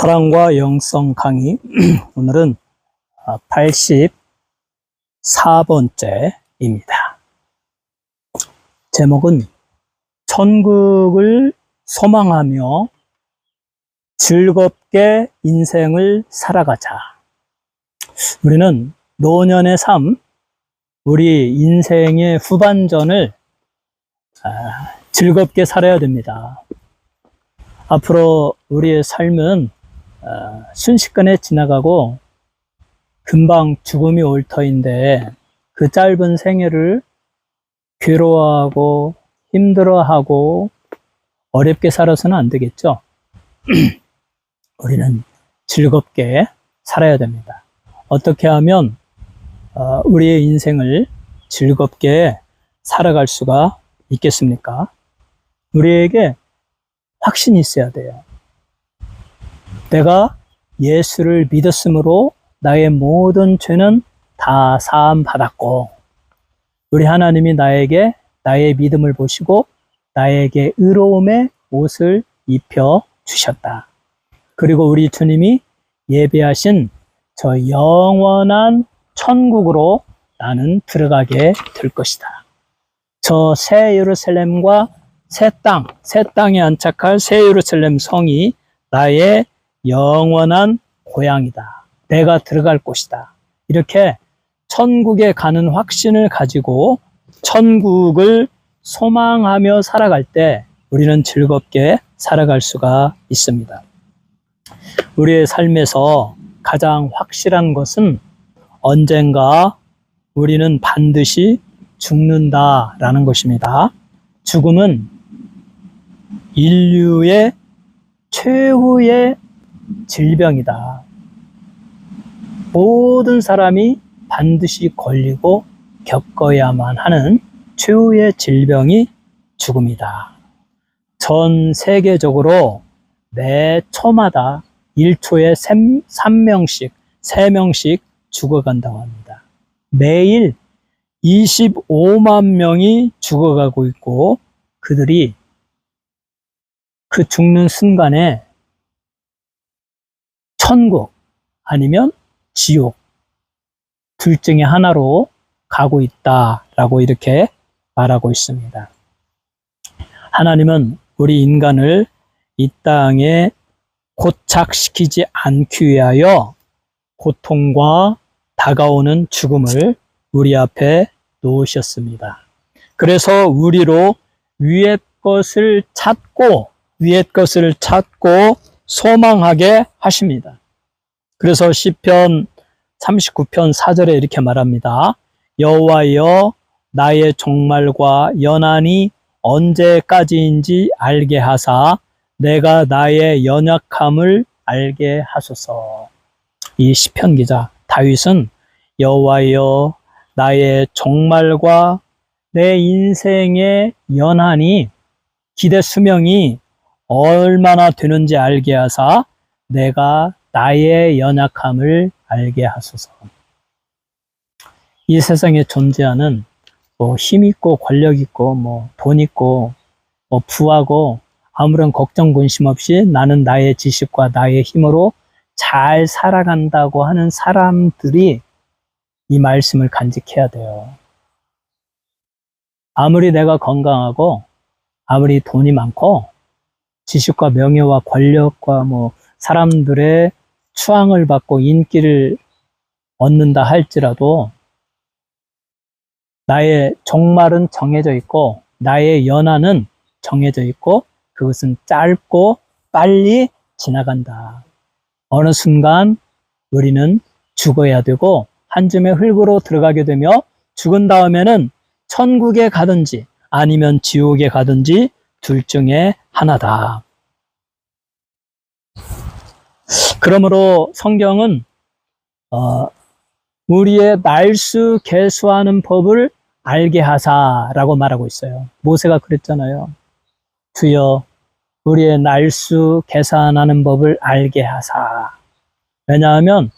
사랑과 영성 강의 오늘은 84번째입니다. 제목은 천국을 소망하며 즐겁게 인생을 살아가자. 우리는 노년의 삶, 우리 인생의 후반전을 즐겁게 살아야 됩니다. 앞으로 우리의 삶은 순식간에 지나가고 금방 죽음이 올 터인데 그 짧은 생애를 괴로워하고 힘들어하고 어렵게 살아서는 안 되겠죠. 우리는 즐겁게 살아야 됩니다. 어떻게 하면 우리의 인생을 즐겁게 살아갈 수가 있겠습니까? 우리에게 확신이 있어야 돼요. 내가 예수를 믿었으므로 나의 모든 죄는 다 사함 받았고, 우리 하나님이 나에게 나의 믿음을 보시고 나에게 의로움의 옷을 입혀 주셨다. 그리고 우리 주님이 예배하신 저 영원한 천국으로 나는 들어가게 될 것이다. 저 새 예루살렘과 새 땅에 안착할 새 예루살렘 성이 나의 영원한 고향이다. 내가 들어갈 곳이다. 이렇게 천국에 가는 확신을 가지고 천국을 소망하며 살아갈 때 우리는 즐겁게 살아갈 수가 있습니다. 우리의 삶에서 가장 확실한 것은 언젠가 우리는 반드시 죽는다라는 것입니다. 죽음은 인류의 최후의 질병이다. 모든 사람이 반드시 걸리고 겪어야만 하는 최후의 질병이 죽음이다. 전 세계적으로 매 초마다 1초에 3명씩 죽어간다고 합니다. 매일 25만 명이 죽어가고 있고 그들이 그 죽는 순간에 천국 아니면 지옥 둘 중에 하나로 가고 있다라고 이렇게 말하고 있습니다. 하나님은 우리 인간을 이 땅에 고착시키지 않기 위하여 고통과 다가오는 죽음을 우리 앞에 놓으셨습니다. 그래서 우리로 위의 것을 찾고 소망하게 하십니다. 그래서 시편 39편 4절에 이렇게 말합니다. 여호와여 나의 종말과 연한이 언제까지인지 알게 하사 내가 나의 연약함을 알게 하소서. 이 시편 기자 다윗은 여호와여 나의 종말과 내 인생의 연한이 기대 수명이 얼마나 되는지 알게 하사 내가 나의 연약함을 알게 하소서. 이 세상에 존재하는 힘 있고 권력 있고 돈 있고 부하고 아무런 걱정 근심 없이 나는 나의 지식과 나의 힘으로 잘 살아간다고 하는 사람들이 이 말씀을 간직해야 돼요. 아무리 내가 건강하고 아무리 돈이 많고 지식과 명예와 권력과 사람들의 추앙을 받고 인기를 얻는다 할지라도 나의 종말은 정해져 있고 나의 연한은 정해져 있고 그것은 짧고 빨리 지나간다. 어느 순간 우리는 죽어야 되고 한 줌의 흙으로 들어가게 되며 죽은 다음에는 천국에 가든지 아니면 지옥에 가든지 둘 중에 하나다. 그러므로 성경은 우리의 말수 계수하는 법을 알게 하사라고 말하고 있어요. 모세가 그랬잖아요. 주여 우리의 날수 계산하는 법을 알게 하사. 왜냐하면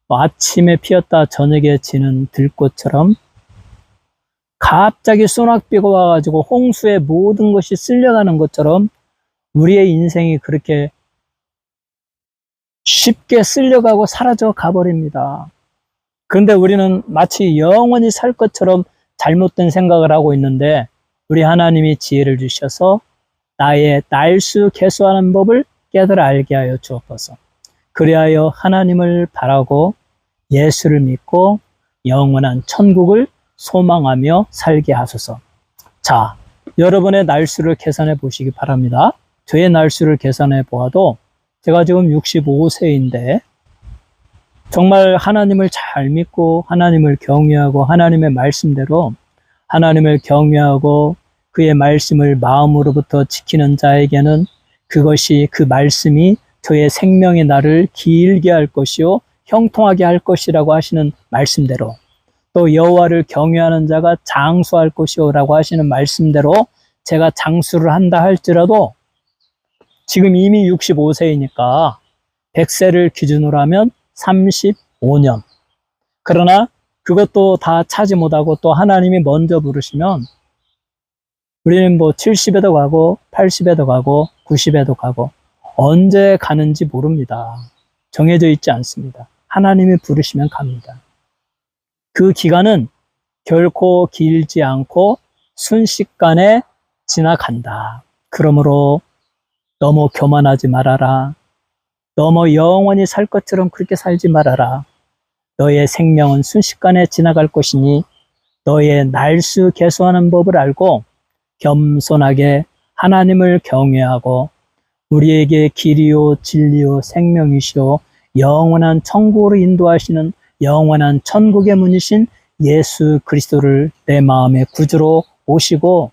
아침에 피었다 저녁에 지는 들꽃처럼 갑자기 소낙비가 와가지고 홍수에 모든 것이 쓸려가는 것처럼 우리의 인생이 그렇게 쉽게 쓸려가고 사라져 가버립니다. 그런데 우리는 마치 영원히 살 것처럼 잘못된 생각을 하고 있는데, 우리 하나님이 지혜를 주셔서 나의 날수 계수하는 법을 깨달아 알게 하여 주옵소서. 그리하여 하나님을 바라고 예수를 믿고 영원한 천국을 소망하며 살게 하소서. 자, 여러분의 날수를 계산해 보시기 바랍니다. 저의 날수를 계산해 보아도 제가 지금 65세인데 정말 하나님을 잘 믿고 하나님을 경외하고 하나님의 말씀대로 하나님을 경외하고 그의 말씀을 마음으로부터 지키는 자에게는 그것이, 그 말씀이 저의 생명의 날을 길게 할 것이요 형통하게 할 것이라고 하시는 말씀대로, 또 여호와를 경외하는 자가 장수할 것이요라고 하시는 말씀대로 제가 장수를 한다 할지라도 지금 이미 65세이니까 100세를 기준으로 하면 35년. 그러나 그것도 다 차지 못하고 또 하나님이 먼저 부르시면 우리는 뭐 70에도 가고 80에도 가고 90에도 가고 언제 가는지 모릅니다. 정해져 있지 않습니다. 하나님이 부르시면 갑니다. 그 기간은 결코 길지 않고 순식간에 지나간다. 그러므로 너무 교만하지 말아라. 너무 영원히 살 것처럼 그렇게 살지 말아라. 너의 생명은 순식간에 지나갈 것이니 너의 날수 계수하는 법을 알고 겸손하게 하나님을 경외하고 우리에게 길이요 진리요 생명이시요 영원한 천국으로 인도하시는 영원한 천국의 문이신 예수 그리스도를 내 마음의 구주로 오시고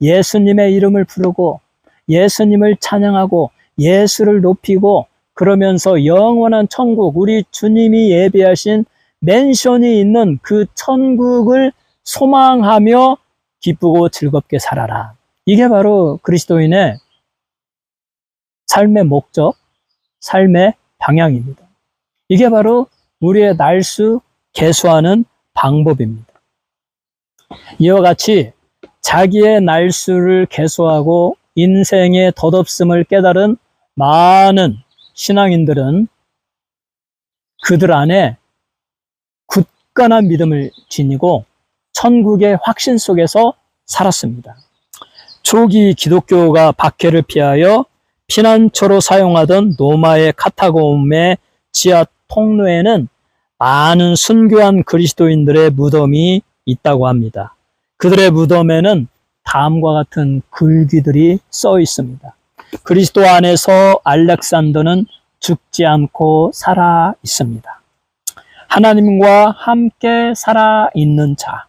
예수님의 이름을 부르고 예수님을 찬양하고 예수를 높이고 그러면서 영원한 천국, 우리 주님이 예비하신 맨션이 있는 그 천국을 소망하며 기쁘고 즐겁게 살아라. 이게 바로 그리스도인의 삶의 목적, 삶의 방향입니다. 이게 바로 우리의 날수 계수하는 방법입니다. 이와 같이 자기의 날수를 계수하고 인생의 덧없음을 깨달은 많은 신앙인들은 그들 안에 굳건한 믿음을 지니고 천국의 확신 속에서 살았습니다. 초기 기독교가 박해를 피하여 피난처로 사용하던 로마의 카타콤의 지하 통로에는 많은 순교한 그리스도인들의 무덤이 있다고 합니다. 그들의 무덤에는 다음과 같은 글귀들이 써 있습니다. 그리스도 안에서 알렉산더는 죽지 않고 살아 있습니다. 하나님과 함께 살아 있는 자,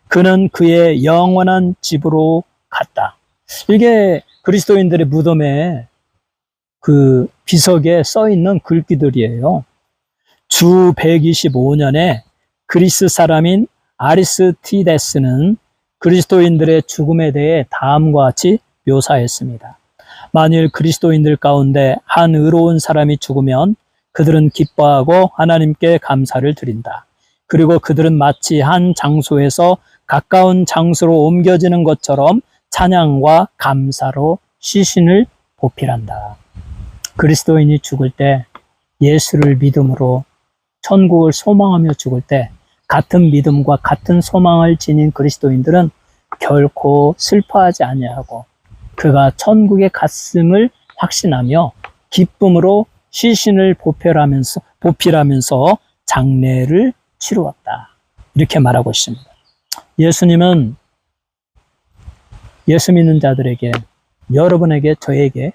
그는 그의 영원한 집으로 갔다. 이게 그리스도인들의 무덤에 그 비석에 써 있는 글귀들이에요. 주 125년에 그리스 사람인 아리스티데스는 그리스도인들의 죽음에 대해 다음과 같이 묘사했습니다. 만일 그리스도인들 가운데 한 의로운 사람이 죽으면 그들은 기뻐하고 하나님께 감사를 드린다. 그리고 그들은 마치 한 장소에서 가까운 장소로 옮겨지는 것처럼 찬양과 감사로 시신을 보필한다. 그리스도인이 죽을 때 예수를 믿음으로 천국을 소망하며 죽을 때 같은 믿음과 같은 소망을 지닌 그리스도인들은 결코 슬퍼하지 아니하고 그가 천국에 갔음을 확신하며 기쁨으로 시신을 보필하면서 장례를 치루었다. 이렇게 말하고 있습니다. 예수님은 예수 믿는 자들에게, 여러분에게, 저에게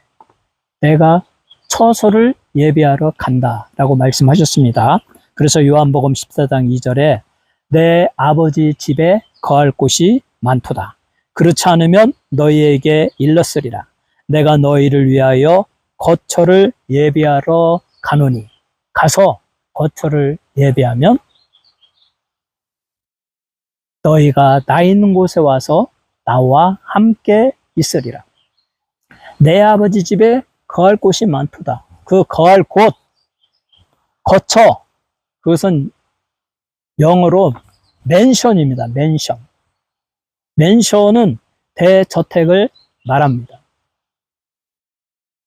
내가 처소를 예비하러 간다라고 말씀하셨습니다. 그래서 요한복음 14장 2절에 내 아버지 집에 거할 곳이 많도다. 그렇지 않으면 너희에게 일렀으리라. 내가 너희를 위하여 거처를 예비하러 가노니, 가서 거처를 예비하면 너희가 나 있는 곳에 와서 나와 함께 있으리라. 내 아버지 집에 거할 곳이 많도다. 그 거할 곳, 거처, 그것은 영어로 맨션입니다. 맨션. 맨션은 대저택을 말합니다.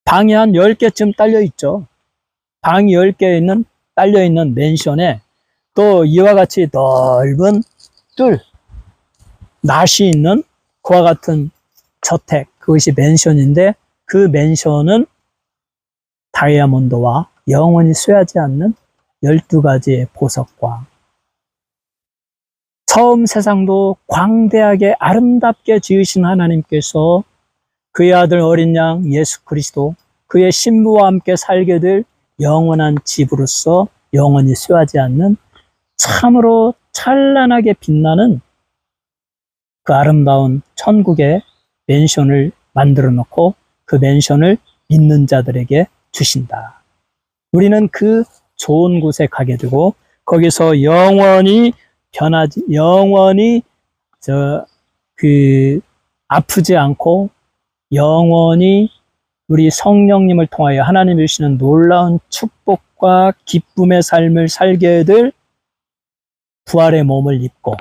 방이 한 10개쯤 딸려 있죠. 방이 10개 있는, 딸려있는 맨션에 또 이와 같이 넓은 뜰, 낫이 있는 그와 같은 저택, 그것이 맨션인데 그 맨션은 다이아몬드와 영원히 쇠하지 않는 12가지의 보석과 처음 세상도 광대하게 아름답게 지으신 하나님께서 그의 아들 어린 양 예수 그리스도, 그의 신부와 함께 살게 될 영원한 집으로서 영원히 쇠하지 않는 참으로 찬란하게 빛나는 그 아름다운 천국의 맨션을 만들어 놓고 그 맨션을 믿는 자들에게 주신다. 우리는 그 좋은 곳에 가게 되고 거기서 영원히 변하지, 영원히 아프지 않고 영원히 우리 성령님을 통하여 하나님이 주시는 놀라운 축복과 기쁨의 삶을 살게 될 부활의 몸을 입고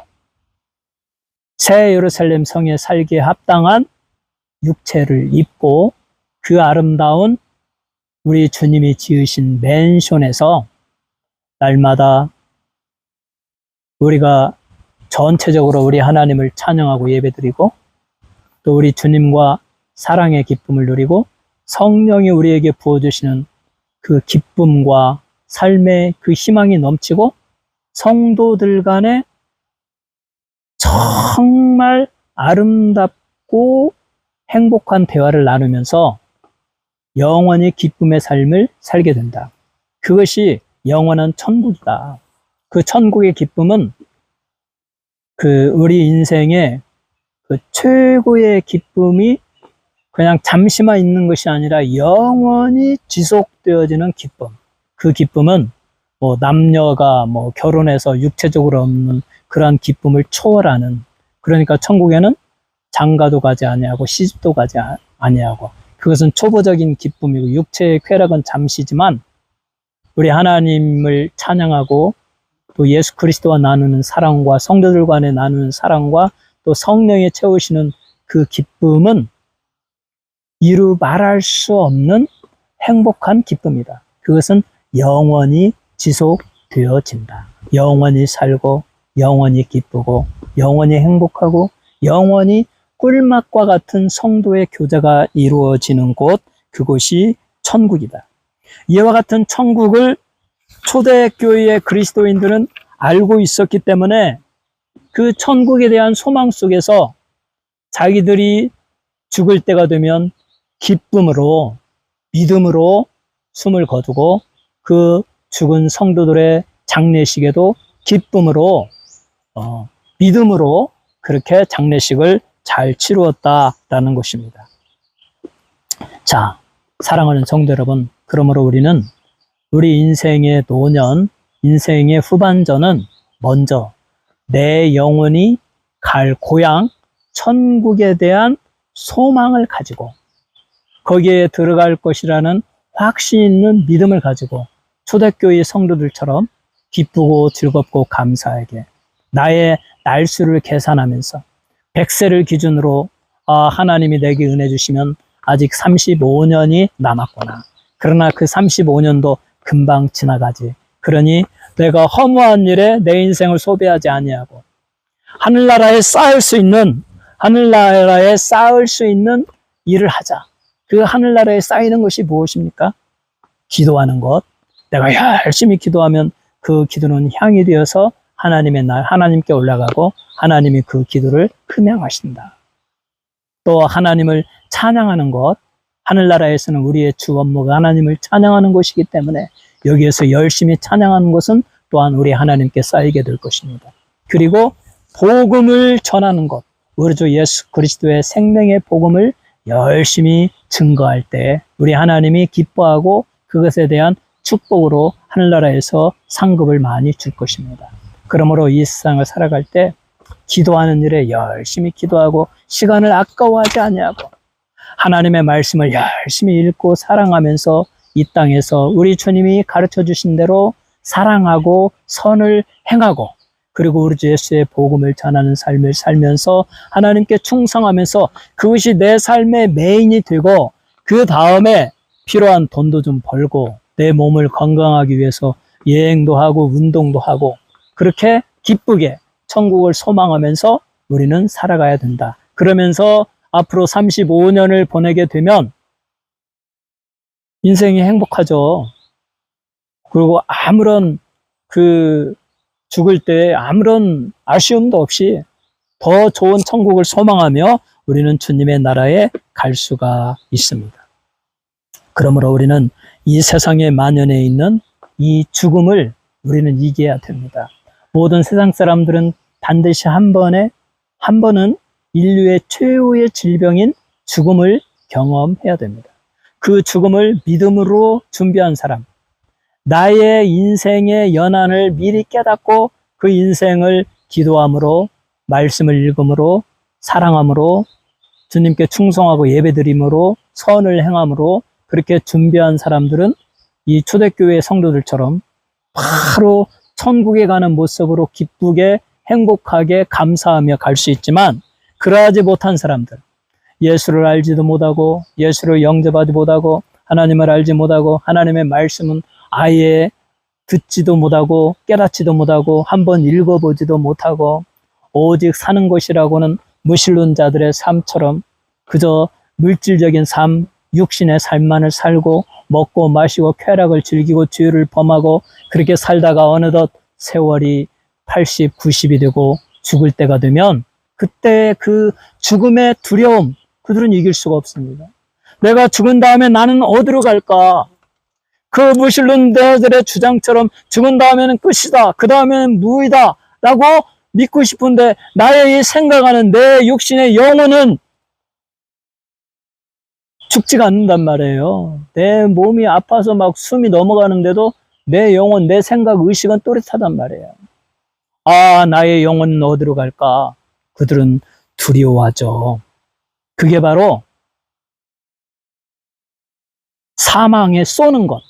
새 예루살렘 성에 살기에 합당한 육체를 입고 그 아름다운 우리 주님이 지으신 맨션에서 날마다 우리가 전체적으로 우리 하나님을 찬양하고 예배드리고 또 우리 주님과 사랑의 기쁨을 누리고 성령이 우리에게 부어주시는 그 기쁨과 삶의 그 희망이 넘치고 성도들 간에 정말 아름답고 행복한 대화를 나누면서 영원히 기쁨의 삶을 살게 된다. 그것이 영원한 천국이다. 그 천국의 기쁨은 그 우리 인생의 그 최고의 기쁨이 그냥 잠시만 있는 것이 아니라 영원히 지속되어지는 기쁨. 그 기쁨은 뭐 남녀가 뭐 결혼해서 육체적으로 없는 그러한 기쁨을 초월하는, 그러니까 천국에는 장가도 가지 아니하고 시집도 가지 아니하고 그것은 초보적인 기쁨이고 육체의 쾌락은 잠시지만 우리 하나님을 찬양하고 또 예수 그리스도와 나누는 사랑과 성도들 간에 나누는 사랑과 또 성령이 채우시는 그 기쁨은 이루 말할 수 없는 행복한 기쁨이다. 그것은 영원히 지속되어진다. 영원히 살고 영원히 기쁘고 영원히 행복하고 영원히 꿀맛과 같은 성도의 교제가 이루어지는 곳, 그곳이 천국이다. 이와 같은 천국을 초대교회의 그리스도인들은 알고 있었기 때문에 그 천국에 대한 소망 속에서 자기들이 죽을 때가 되면 기쁨으로, 믿음으로 숨을 거두고 그 죽은 성도들의 장례식에도 기쁨으로, 믿음으로 그렇게 장례식을 잘 치루었다라는 것입니다. 자, 사랑하는 성도 여러분, 그러므로 우리는 우리 인생의 노년, 인생의 후반전은 먼저 내 영혼이 갈 고향, 천국에 대한 소망을 가지고 거기에 들어갈 것이라는 확신 있는 믿음을 가지고 초대교회 성도들처럼 기쁘고 즐겁고 감사하게 나의 날수를 계산하면서 100세를 기준으로 하나님이 내게 은혜 주시면 아직 35년이 남았구나. 그러나 그 35년도 금방 지나가지. 그러니 내가 허무한 일에 내 인생을 소비하지 아니하고 하늘나라에 쌓을 수 있는 일을 하자. 그 하늘나라에 쌓이는 것이 무엇입니까? 기도하는 것. 내가 열심히 기도하면 그 기도는 향이 되어서 하나님의 날, 하나님께 올라가고 하나님이 그 기도를 흠양하신다. 또 하나님을 찬양하는 것. 하늘나라에서는 우리의 주 업무가 하나님을 찬양하는 것이기 때문에 여기에서 열심히 찬양하는 것은 또한 우리 하나님께 쌓이게 될 것입니다. 그리고 복음을 전하는 것. 우리 주 예수 그리스도의 생명의 복음을 열심히 증거할 때 우리 하나님이 기뻐하고 그것에 대한 축복으로 하늘나라에서 상급을 많이 줄 것입니다. 그러므로 이 세상을 살아갈 때 기도하는 일에 열심히 기도하고 시간을 아까워하지 아니하고 하나님의 말씀을 열심히 읽고 사랑하면서 이 땅에서 우리 주님이 가르쳐 주신 대로 사랑하고 선을 행하고 그리고 우리 주 예수의 복음을 전하는 삶을 살면서 하나님께 충성하면서 그것이 내 삶의 메인이 되고 그 다음에 필요한 돈도 좀 벌고 내 몸을 건강하기 위해서 여행도 하고 운동도 하고 그렇게 기쁘게 천국을 소망하면서 우리는 살아가야 된다. 그러면서 앞으로 35년을 보내게 되면 인생이 행복하죠. 그리고 아무런 죽을 때 아무런 아쉬움도 없이 더 좋은 천국을 소망하며 우리는 주님의 나라에 갈 수가 있습니다. 그러므로 우리는 이 세상에 만연해 있는 이 죽음을 우리는 이겨야 됩니다. 모든 세상 사람들은 반드시 한 번은 인류의 최후의 질병인 죽음을 경험해야 됩니다. 그 죽음을 믿음으로 준비한 사람, 나의 인생의 연한을 미리 깨닫고 그 인생을 기도함으로, 말씀을 읽음으로, 사랑함으로, 주님께 충성하고 예배드림으로, 선을 행함으로 그렇게 준비한 사람들은 이 초대교회 성도들처럼 바로 천국에 가는 모습으로 기쁘게 행복하게 감사하며 갈 수 있지만, 그러하지 못한 사람들, 예수를 알지도 못하고 예수를 영접하지 못하고 하나님을 알지 못하고 하나님의 말씀은 아예 듣지도 못하고 깨닫지도 못하고 한번 읽어보지도 못하고 오직 사는 것이라고는 무신론자들의 삶처럼 그저 물질적인 삶, 육신의 삶만을 살고 먹고 마시고 쾌락을 즐기고 죄를 범하고 그렇게 살다가 어느덧 세월이 80, 90이 되고 죽을 때가 되면 그때 그 죽음의 두려움, 그들은 이길 수가 없습니다. 내가 죽은 다음에 나는 어디로 갈까? 그 무신론자들의 주장처럼 죽은 다음에는 끝이다, 그 다음에는 무이다 라고 믿고 싶은데 나의 이 생각하는 내 육신의 영혼은 죽지가 않는단 말이에요. 내 몸이 아파서 막 숨이 넘어가는데도 내 영혼, 내 생각, 의식은 또렷하단 말이에요. 아, 나의 영혼은 어디로 갈까? 그들은 두려워하죠. 그게 바로 사망에 쏘는 것,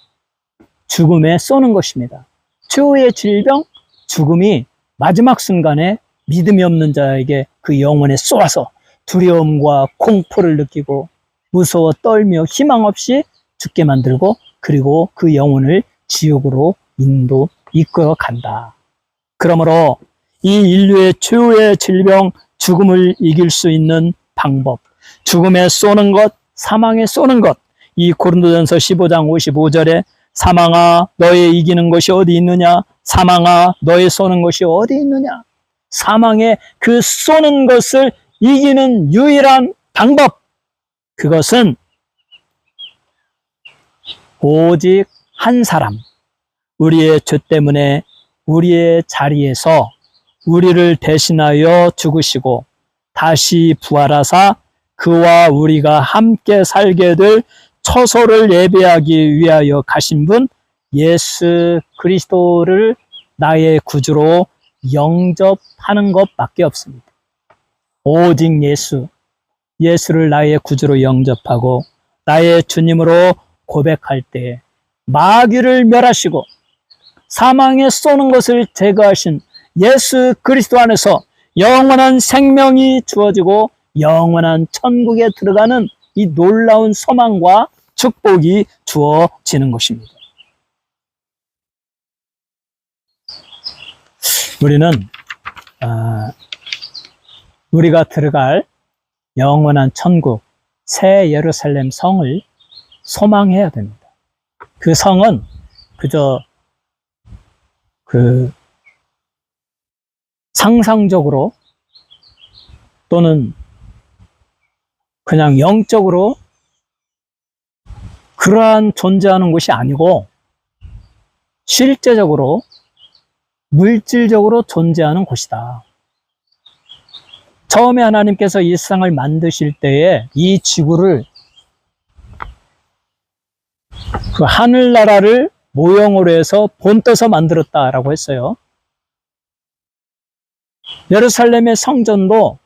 죽음에 쏘는 것입니다. 최후의 질병, 죽음이 마지막 순간에 믿음이 없는 자에게 그 영혼에 쏘아서 두려움과 공포를 느끼고 무서워 떨며 희망 없이 죽게 만들고 그리고 그 영혼을 지옥으로 이끌어 간다. 그러므로 이 인류의 최후의 질병, 죽음을 이길 수 있는 방법, 죽음에 쏘는 것, 사망에 쏘는 것, 이 고린도전서 15장 55절에 사망아 너의 이기는 것이 어디 있느냐? 사망아 너의 쏘는 것이 어디 있느냐? 사망의 그 쏘는 것을 이기는 유일한 방법, 그것은 오직 한 사람, 우리의 죄 때문에 우리의 자리에서 우리를 대신하여 죽으시고 다시 부활하사 그와 우리가 함께 살게 될 처소를 예배하기 위하여 가신 분 예수 그리스도를 나의 구주로 영접하는 것밖에 없습니다. 오직 예수를 나의 구주로 영접하고 나의 주님으로 고백할 때 마귀를 멸하시고 사망에 쏘는 것을 제거하신 예수 그리스도 안에서 영원한 생명이 주어지고 영원한 천국에 들어가는 이 놀라운 소망과 축복이 주어지는 것입니다. 우리는 우리가 들어갈 영원한 천국, 새 예루살렘 성을 소망해야 됩니다. 그 성은 그저 상상적으로 또는 그냥 영적으로 그러한 존재하는 곳이 아니고 실제적으로 물질적으로 존재하는 곳이다. 처음에 하나님께서 이 세상을 만드실 때에 이 지구를 그 하늘나라를 모형으로 해서 본떠서 만들었다라고 했어요. 예루살렘의 성전도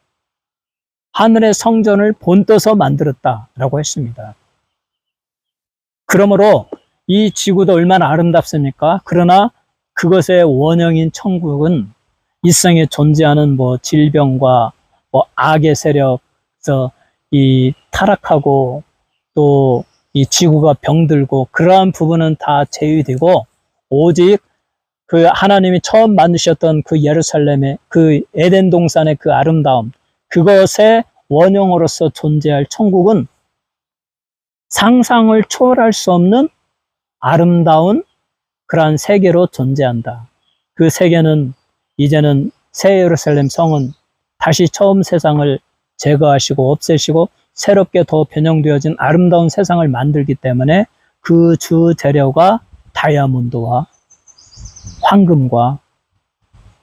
하늘의 성전을 본떠서 만들었다라고 했습니다. 그러므로 이 지구도 얼마나 아름답습니까? 그러나 그것의 원형인 천국은 이 세상에 존재하는 질병과 악의 세력, 이 타락하고 또 이 지구가 병들고 그러한 부분은 다 제외되고 오직 그 하나님이 처음 만드셨던 그 예루살렘의 그 에덴 동산의 그 아름다움, 그것의 원형으로서 존재할 천국은 상상을 초월할 수 없는 아름다운 그러한 세계로 존재한다. 그 세계는 이제는 새 예루살렘 성은 다시 처음 세상을 제거하시고 없애시고 새롭게 더 변형되어진 아름다운 세상을 만들기 때문에 그 주 재료가 다이아몬드와 황금과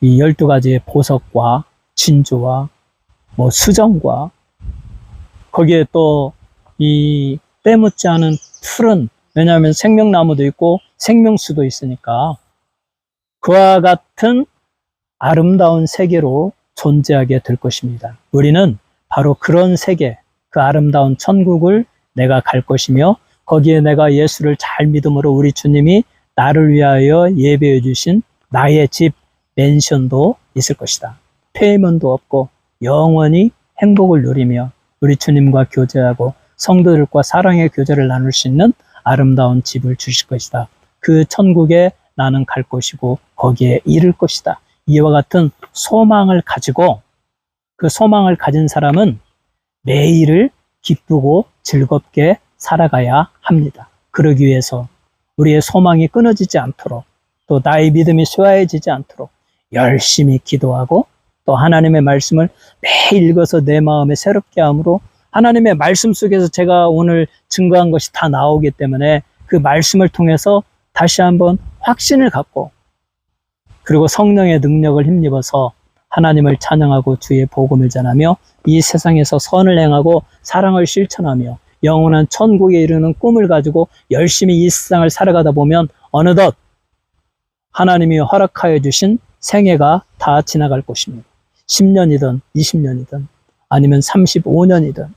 이 12가지의 보석과 진주와 뭐 수정과 거기에 또 이 때묻지 않은 푸른, 왜냐하면 생명나무도 있고 생명수도 있으니까 그와 같은 아름다운 세계로 존재하게 될 것입니다. 우리는 바로 그런 세계, 그 아름다운 천국을 내가 갈 것이며 거기에 내가 예수를 잘 믿음으로 우리 주님이 나를 위하여 예배해 주신 나의 집, 맨션도 있을 것이다. 폐면도 없고 영원히 행복을 누리며 우리 주님과 교제하고 성도들과 사랑의 교제를 나눌 수 있는 아름다운 집을 주실 것이다. 그 천국에 나는 갈 것이고 거기에 이를 것이다. 이와 같은 소망을 가지고 그 소망을 가진 사람은 매일을 기쁘고 즐겁게 살아가야 합니다. 그러기 위해서 우리의 소망이 끊어지지 않도록 또 나의 믿음이 쇠화해지지 않도록 열심히 기도하고 또 하나님의 말씀을 매일 읽어서 내 마음에 새롭게 함으로 하나님의 말씀 속에서 제가 오늘 증거한 것이 다 나오기 때문에 그 말씀을 통해서 다시 한번 확신을 갖고 그리고 성령의 능력을 힘입어서 하나님을 찬양하고 주의 복음을 전하며 이 세상에서 선을 행하고 사랑을 실천하며 영원한 천국에 이르는 꿈을 가지고 열심히 이 세상을 살아가다 보면 어느덧 하나님이 허락하여 주신 생애가 다 지나갈 것입니다. 10년이든 20년이든 아니면 35년이든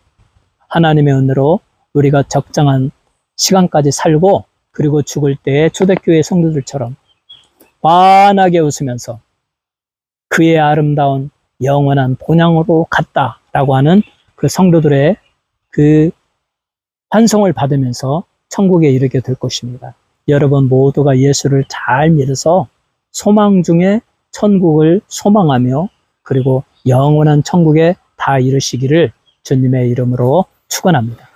하나님의 은혜로 우리가 적정한 시간까지 살고 그리고 죽을 때에 초대교회 성도들처럼 환하게 웃으면서 그의 아름다운 영원한 본향으로 갔다라고 하는 그 성도들의 그 환송을 받으면서 천국에 이르게 될 것입니다. 여러분 모두가 예수를 잘 믿어서 소망 중에 천국을 소망하며 그리고 영원한 천국에 다 이르시기를 주님의 이름으로 축원합니다.